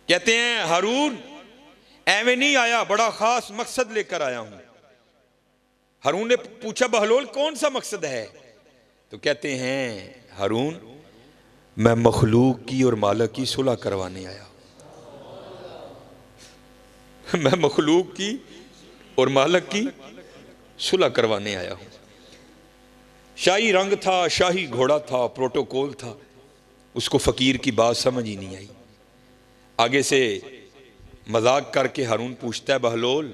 कहते हैं हारून एवं नहीं आया, बड़ा खास मकसद लेकर आया हूं। हारून ने पूछा बहलोल कौन सा मकसद है? तो कहते हैं हारून मैं मखलूक की और मालिक की सुलह करवाने आया। मैं मखलूक की और मालिक की सुलह करवाने आया हूं। शाही रंग था, शाही घोड़ा था, प्रोटोकॉल था। उसको फकीर की बात समझ ही नहीं आई। आगे से मजाक करके हारून पूछता है बहलोल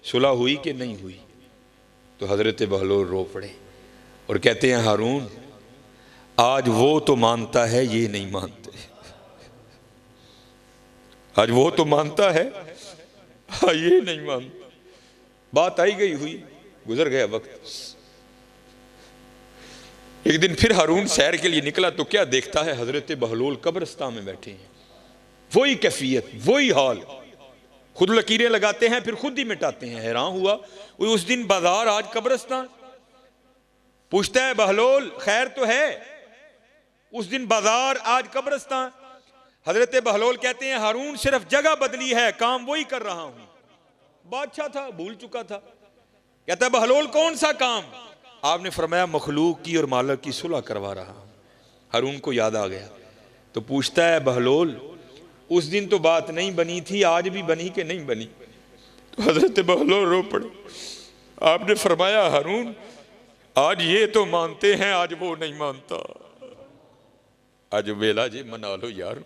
सुलह हुई कि नहीं हुई? तो हजरत बहलोल रो पड़े और कहते हैं हारून आज वो तो मानता है, ये नहीं मानते। आज वो तो मानता है, हाँ ये नहीं मानता। बात आई गई हुई, गुजर गया वक्त। एक दिन फिर हारून सैर के लिए निकला तो क्या देखता है हजरत बहलोल कब्रिस्तान में बैठे हैं। वही कैफियत, वही हाल, खुद लकीरें लगाते हैं फिर खुद ही मिटाते हैं। हैरान हुआ उस दिन बाजार आज कब्रिस्तान। पूछता है बहलोल खैर तो है? उस दिन बाजार आज कब्रिस्तान। हजरत बहलोल कहते हैं हारून सिर्फ जगह बदली है, काम वही कर रहा हूं। बादशाह था, भूल चुका था। कहता है बहलोल कौन सा काम? आपने फरमाया मखलूक की और मालिक की सुलह करवा रहा हूं। हारून को याद आ गया तो पूछता है बहलोल उस दिन तो बात नहीं बनी थी, आज भी बनी कि नहीं बनी? तो हजरत बहलोल रो पड़े। आपने फरमाया हारून आज ये तो मानते हैं, आज वो नहीं मानता। आज वेला जे मना लो यार,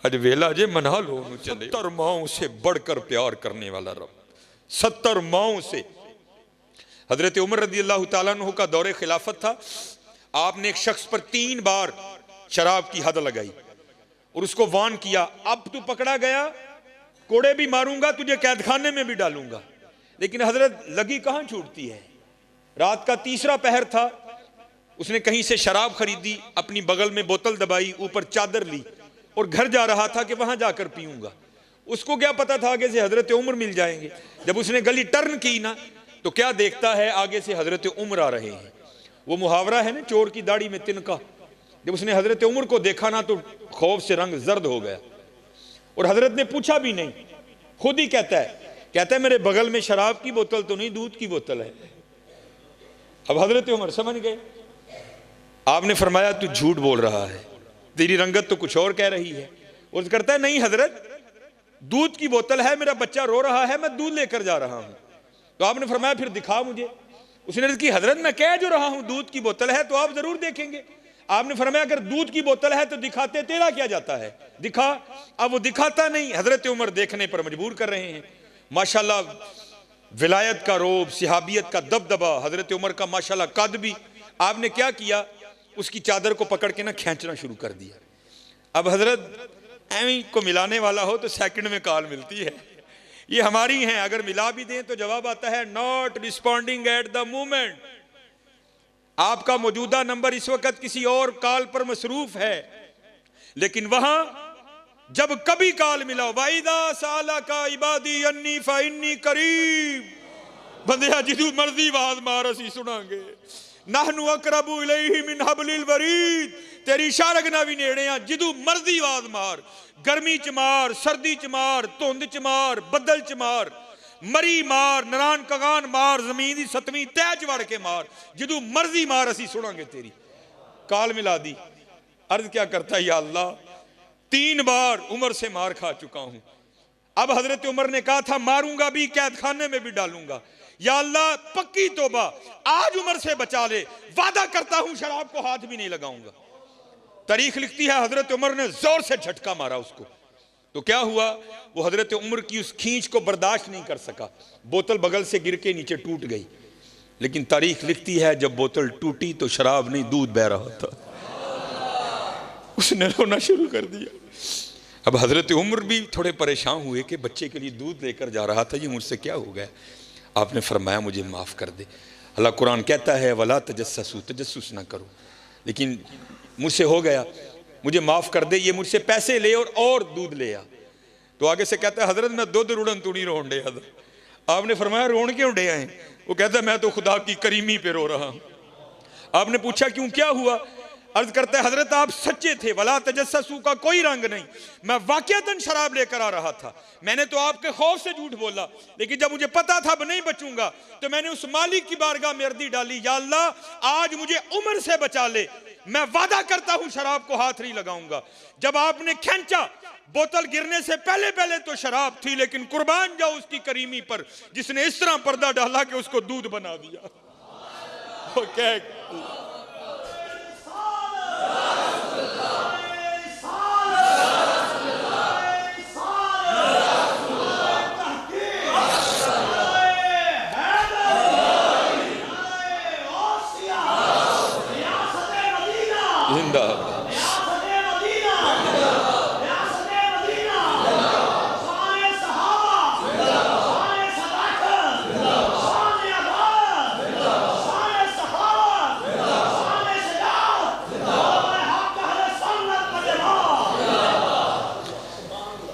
आज वेला जे मना लो। 70 माओं से बढ़कर प्यार करने वाला रब, 70 माओं से। हजरत उमर रज़ी अल्लाह ताला अन्हु का दौरे खिलाफत था। आपने एक शख्स पर 3 बार शराब की हद लगाई और उसको वार्न किया अब तू पकड़ा गया कोड़े भी मारूंगा, तुझे कैद खाने में भी डालूंगा। लेकिन हजरत लगी कहां छूटती है। रात का 3रा पहर था, उसने कहीं से शराब खरीदी, अपनी बगल में बोतल दबाई, ऊपर चादर ली और घर जा रहा था कि वहां जाकर पीऊंगा। उसको क्या पता था आगे से हजरत उमर मिल जाएंगे। जब उसने गली टर्न की ना तो क्या देखता है आगे से हजरत उमर आ रहे हैं। वो मुहावरा है ना चोर की दाढ़ी में तिनका। जब उसने हजरत उमर को देखा ना तो खौफ से रंग जर्द हो गया और हजरत ने पूछा भी नहीं, खुद ही कहता है मेरे बगल में शराब की बोतल तो नहीं, दूध की बोतल है। अब हजरत उमर समझ गए। आपने फरमाया तू झूठ बोल रहा है, तेरी रंगत तो कुछ और कह रही है। और करता है नहीं हजरत दूध की बोतल है, मेरा बच्चा रो रहा है, मैं दूध लेकर जा रहा हूं। तो आपने फरमाया फिर दिखा मुझे। उसने अर्ज की हजरत मैं कह जो रहा हूं दूध की बोतल है तो आप जरूर देखेंगे। आपने फरमाया अगर दूध की बोतल है तो दिखाते तेरा क्या जाता है, दिखा। अब वो दिखाता नहीं, हजरत उमर देखने पर मजबूर कर रहे हैं। माशाल्लाह विलायत का रोब, सिहाबियत का दबदबा, हजरत उमर का माशाल्लाह कद भी। आपने क्या किया, उसकी चादर को पकड़ के ना खींचना शुरू कर दिया। अब हजरत एवं को मिलाने वाला हो तो सेकंड में कॉल मिलती है, ये हमारी हैं, अगर मिला भी दें तो जवाब आता है not responding at the moment. आपका मौजूदा नंबर इस वक्त किसी और कॉल पर मसरूफ है, लेकिन वहां जब कभी कॉल मिला वाइदा साला का इबादी अन्नी फाइन्नी करीब, बंदिया जिदू मर्जी आवाज मार असी सुनांगे। नाहनु अकरबु इलैहि मिन हब्लिल वरीद, तेरी शारगना भी नेड़े आ, जिदू मर्जी आवाज मार। गर्मी च मार, सर्दी च मार, धुंध च मार, बदल च मार, मरी मार, नरान कगान मार, जमीन की 7वीं तह च वड़ के मार, जिदू मर्जी मार असी सुनांगे तेरी। काल मिला दी। अर्ज क्या करता या अल्लाह 3 बार उमर से मार खा चुका हूं। अब हजरत उमर ने कहा था मारूंगा भी, कैद खाने में भी डालूंगा। या अल्लाह पक्की तौबा आज उमर से बचा ले, वादा करता हूं शराब को हाथ भी नहीं लगाऊंगा। तारीख लिखती है हजरत उमर ने जोर से झटका मारा उसको। तो क्या हुआ, वो हजरत उमर की उस खींच को बर्दाश्त नहीं कर सका, बोतल बगल से गिर के नीचे टूट गई। लेकिन तारीख लिखती है जब बोतल टूटी तो शराब नहीं दूध बह रहा था। उसने रोना शुरू कर दिया। अब हजरत उमर भी थोड़े परेशान हुए कि बच्चे के लिए दूध लेकर जा रहा था, ये मुझसे क्या हो गया। आपने फरमाया मुझे माफ़ कर दे। अल्लाह कुरान कहता है वला तजस्ससू, तजस्सुस ना करो, लेकिन मुझसे हो गया, मुझे माफ़ कर दे। ये मुझसे पैसे ले और दूध ले आ। तो आगे से कहता है हजरत मैं दूध रुड़न तू नहीं रोन डे। आपने फरमाया रोन क्यों डे आए? वो कहता है मैं तो खुदा की करीमी पे रो रहा हूँ। आपने पूछा क्यों, क्या हुआ? अर्ज करता है हजरत आप सच्चे थे, वला तजस्ससू का कोई रंग नहीं, मैं वाकईतन शराब लेकर आ रहा था, मैंने तो आपके खौफ से झूठ बोला, लेकिन जब मुझे पता था अब नहीं बचूंगा तो मैंने उस मालिक की बारगाह में अर्जी डाली, या अल्लाह आज मुझे उम्र से बचा ले, मैं वादा करता हूं शराब को हाथ नहीं लगाऊंगा। जब आपने खींचा बोतल गिरने से पहले पहले तो शराब थी, लेकिन कुर्बान जाओ उसकी करीमी पर जिसने इस तरह पर्दा डाला कि उसको दूध बना दिया।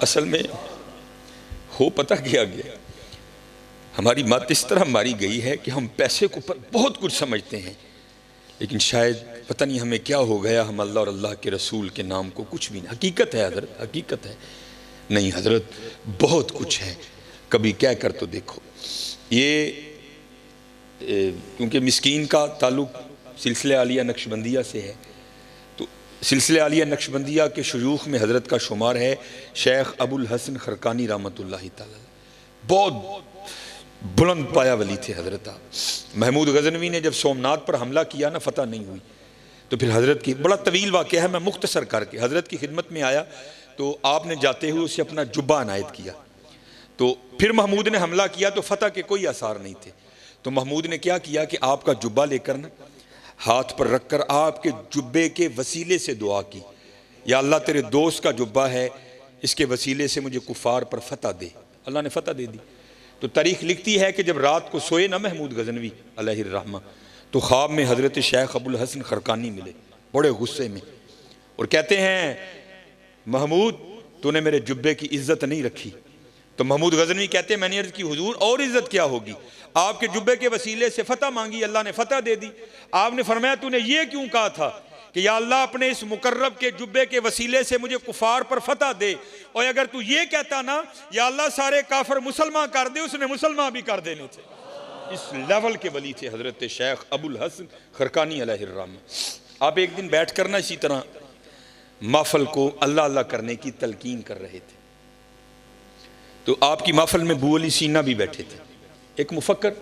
असल में हो पता किया गया, हमारी मत इस तरह मारी गई है कि हम पैसे को बहुत कुछ समझते हैं, लेकिन शायद पता नहीं हमें क्या हो गया, हम अल्लाह और अल्लाह के रसूल के नाम को कुछ भी नहीं। हकीकत है हजरत, हकीकत है नहीं हजरत, बहुत कुछ है। कभी क्या कर तो देखो, ये क्योंकि मिस्कीन का ताल्लुक सिलसिले आलिया नक्शबंदिया से है, तो सिलसिले आलिया नक्शबंदिया के शयूख में हज़रत का शुमार है शेख अबुल हसन खरकानी रहमतुल्लाहि तआला, बहुत बुलंद पाया वली थे हज़रत। महमूद गज़नवी ने जब सोमनाथ पर हमला किया ना, फतह नहीं हुई, तो फिर हज़रत की बड़ा तवील वाक़या है, मैं मुख्तसर करके हज़रत की खिदमत में आया तो आपने जाते हुए उसे अपना जुब्बा अनायत किया, तो फिर महमूद ने हमला किया तो फतह के कोई आसार नहीं थे, तो महमूद ने क्या किया कि आपका जुब्बा लेकर ना हाथ पर रखकर आपके जुब्बे के वसीले से दुआ की, या अल्लाह तेरे दोस्त का जुब्बा है, इसके वसीले से मुझे कुफार पर फतह दे। अल्लाह ने फतह दे दी। तो तारीख लिखती है कि जब रात को सोए ना महमूद गज़नवी अलैहिर्रहमा, तो ख्वाब में हज़रत शेख अबुल हसन खरकानी मिले बड़े गुस्से में, और कहते हैं महमूद तूने मेरे जुब्बे की इज्जत नहीं रखी। तो महमूद गज़नवी कहते हैं मैंने अर्ज़ की हुजूर और इज्जत क्या होगी, आपके जुब्बे के वसीले से फतह मांगी, अल्लाह ने फतह दे दी। आपने फरमाया तूने ये क्यों कहा था कि या अल्लाह अपने इस मुकर्रब के जुब्बे के वसीले से मुझे कुफार पर फतह दे, और अगर तू ये कहता ना या अल्लाह सारे काफिर मुसलमान कर दे, उसने मुसलमान भी कर देने थे। इस लेवल के वली थे हज़रत शेख अबुल हसन खरकानी अलैहिर्रहमा। आप एक दिन बैठ कर ना इसी तरह महफल को अल्लाह अल्लाह करने की तलकीन कर रहे थे, तो आपकी महफल में बू अली सीना भी बैठे थे, एक मुफक्कर,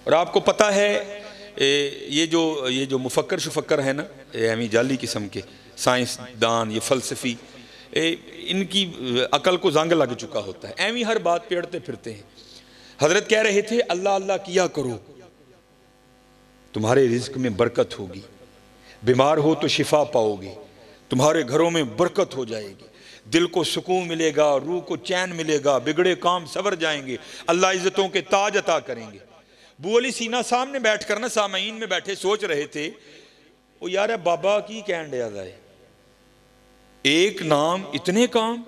और आपको पता है ये जो मुफक्कर शुफक्कर है ना, यानी जाली किस्म के साइंसदान, ये फ़लसफ़ी, इनकी अकल को जंग लग चुका होता है, एवं हर बात पेड़ते फिरते हैं। हजरत कह रहे थे अल्लाह अल्लाह किया करो, तुम्हारे रिज्क में बरकत होगी, बीमार हो तो शिफा पाओगे, तुम्हारे घरों में बरकत हो जाएगी, दिल को सुकून मिलेगा, रूह को चैन मिलेगा, बिगड़े काम सवर जाएंगे, अल्लाह इज्जतों के ताज अता करेंगे। बू अली सीना सामने बैठ कर ना सामईन में बैठे सोच रहे थे, वो यार बाबा की कहन दिया जाए, एक नाम इतने काम,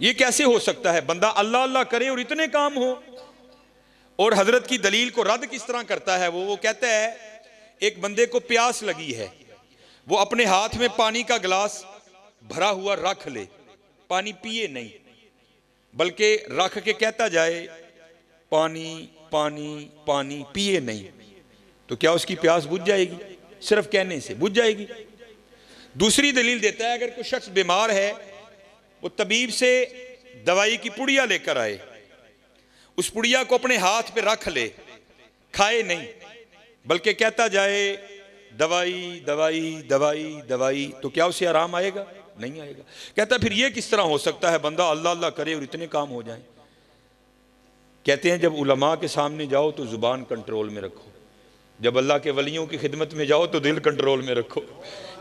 ये कैसे हो सकता है, बंदा अल्लाह अल्लाह करे और इतने काम हो। और हजरत की दलील को रद्द किस तरह करता है वो कहता है एक बंदे को प्यास लगी है, वो अपने हाथ में पानी का गिलास भरा हुआ रख ले, पानी पिए नहीं, बल्कि रख के कहता जाए पानी पानी पानी, पिए नहीं, तो क्या उसकी प्यास बुझ जाएगी? सिर्फ कहने से बुझ जाएगी। दूसरी दलील देता है अगर कोई शख्स बीमार है, वो तबीब से दवाई की पुड़िया लेकर आए, उस पुड़िया को अपने हाथ पे रख ले, खाए नहीं, बल्कि कहता जाए दवाई दवाई दवाई दवाई, तो क्या उसे आराम आएगा? नहीं आएगा। कहता फिर ये किस तरह हो सकता है बंदा अल्लाह अल्लाह करे और इतने काम हो जाएं? कहते हैं जब उलमा के सामने जाओ तो जुबान कंट्रोल में रखो, जब अल्लाह के वलियों की खिदमत में जाओ तो दिल कंट्रोल में रखो,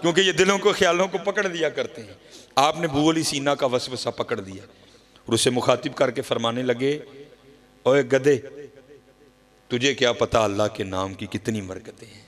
क्योंकि ये दिलों को ख्यालों को पकड़ दिया करते हैं। आपने बू अली सीना का वसवसा पकड़ दिया और उसे मुखातिब करके फरमाने लगे, ओए गधे, तुझे क्या पता अल्लाह के नाम की कितनी बरकतें हैं।